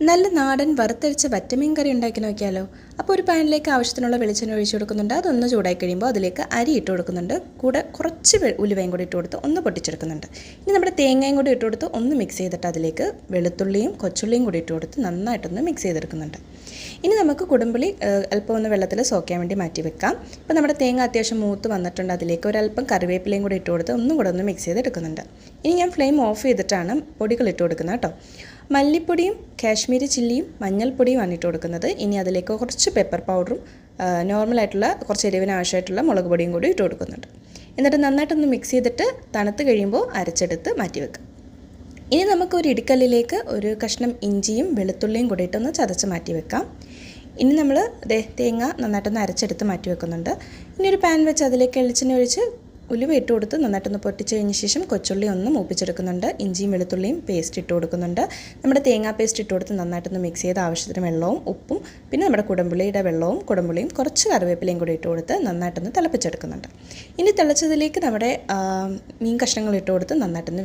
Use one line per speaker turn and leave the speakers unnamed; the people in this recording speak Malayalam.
നല്ല നാടൻ വറുത്തരച്ച വറ്റമീൻ കറി ഉണ്ടാക്കി നോക്കിയാലോ. അപ്പോൾ ഒരു പാനിലേക്ക് ആവശ്യത്തിനുള്ള വെളിച്ചെണ്ണ ഒഴിച്ചു കൊടുക്കുന്നുണ്ട്. അതൊന്ന് ചൂടായി കഴിയുമ്പോൾ അതിലേക്ക് അരി ഇട്ട് കൊടുക്കുന്നുണ്ട്. കൂടെ കുറച്ച് ഉലുവയും കൂടി ഇട്ട് കൊടുത്ത് ഒന്ന് പൊട്ടിച്ചെടുക്കുന്നുണ്ട്. ഇനി നമ്മുടെ തേങ്ങയും കൂടി ഇട്ട് കൊടുത്ത് ഒന്ന് മിക്സ് ചെയ്തിട്ട് അതിലേക്ക് വെളുത്തുള്ളിയും കൊച്ചുള്ളിയും കൂടി ഇട്ട് കൊടുത്ത് നന്നായിട്ടൊന്ന് മിക്സ് ചെയ്തെടുക്കുന്നുണ്ട്. ഇനി നമുക്ക് കുടംപുളി അല്പം ഒന്ന് വെള്ളത്തിൽ സോക്കാൻ വേണ്ടി മാറ്റി വെക്കാം. ഇപ്പോൾ നമ്മുടെ തേങ്ങ അത്യാവശ്യം മൂത്ത് വന്നിട്ടുണ്ട്. അതിലേക്ക് ഒരല്പം കറിവേപ്പിലയും കൂടി ഇട്ട് കൊടുത്ത് ഒന്നും കൂടെ ഒന്ന് മിക്സ് ചെയ്തെടുക്കുന്നുണ്ട്. ഇനി ഞാൻ ഫ്ലെയിം ഓഫ് ചെയ്തിട്ടാണ് പൊടികൾ ഇട്ട് കൊടുക്കുന്നത് കേട്ടോ. മല്ലിപ്പൊടിയും കാശ്മീരി ചില്ലിയും മഞ്ഞൾപ്പൊടിയുമാണ് ഇട്ട് കൊടുക്കുന്നത്. ഇനി അതിലേക്ക് കുറച്ച് പെപ്പർ പൗഡറും നോർമലായിട്ടുള്ള കുറച്ച് എരിവിന് ആവശ്യമായിട്ടുള്ള മുളക് പൊടിയും കൂടി ഇട്ട് കൊടുക്കുന്നുണ്ട്. എന്നിട്ട് നന്നായിട്ടൊന്ന് മിക്സ് ചെയ്തിട്ട് തണുത്ത് കഴിയുമ്പോൾ അരച്ചെടുത്ത് മാറ്റി വെക്കാം. ഇനി നമുക്ക് ഒരു ഇടിക്കല്ലിലേക്ക് ഒരു കഷ്ണം ഇഞ്ചിയും വെളുത്തുള്ളിയും കൂടി ഇട്ടൊന്ന് ചതച്ച് മാറ്റി വെക്കാം. ഇനി നമ്മൾ തേങ്ങ നന്നായിട്ടൊന്ന് അരച്ചെടുത്ത് മാറ്റി വെക്കുന്നുണ്ട്. ഇനി ഒരു പാൻ വെച്ച് അതിലേക്ക് വെളിച്ചെണ്ണ ഒഴിച്ച് ഉലുവ ഇട്ട് കൊടുത്ത് നന്നായിട്ടൊന്ന് പൊട്ടിച്ച് കഴിഞ്ഞ ശേഷം കൊച്ചുള്ളി ഒന്ന് മൂപ്പിച്ചെടുക്കുന്നുണ്ട്. ഇഞ്ചിയും വെളുത്തുള്ളിയും പേസ്റ്റ് ഇട്ട് കൊടുക്കുന്നുണ്ട്. നമ്മുടെ തേങ്ങാ പേസ്റ്റ് ഇട്ട് കൊടുത്ത് നന്നായിട്ടൊന്ന് മിക്സ് ചെയ്ത് ആവശ്യത്തിന് വെള്ളവും ഉപ്പും പിന്നെ നമ്മുടെ കുടംപുളിയുടെ വെള്ളവും കുടംപുളിയും കുറച്ച് കറിവേപ്പിലയും കൂടി ഇട്ട് കൊടുത്ത് നന്നായിട്ടൊന്ന് തിളപ്പിച്ചെടുക്കുന്നുണ്ട്. ഇനി തിളച്ചതിലേക്ക് നമ്മുടെ മീൻ കഷ്ണങ്ങൾ ഇട്ട് കൊടുത്ത് നന്നായിട്ടൊന്ന്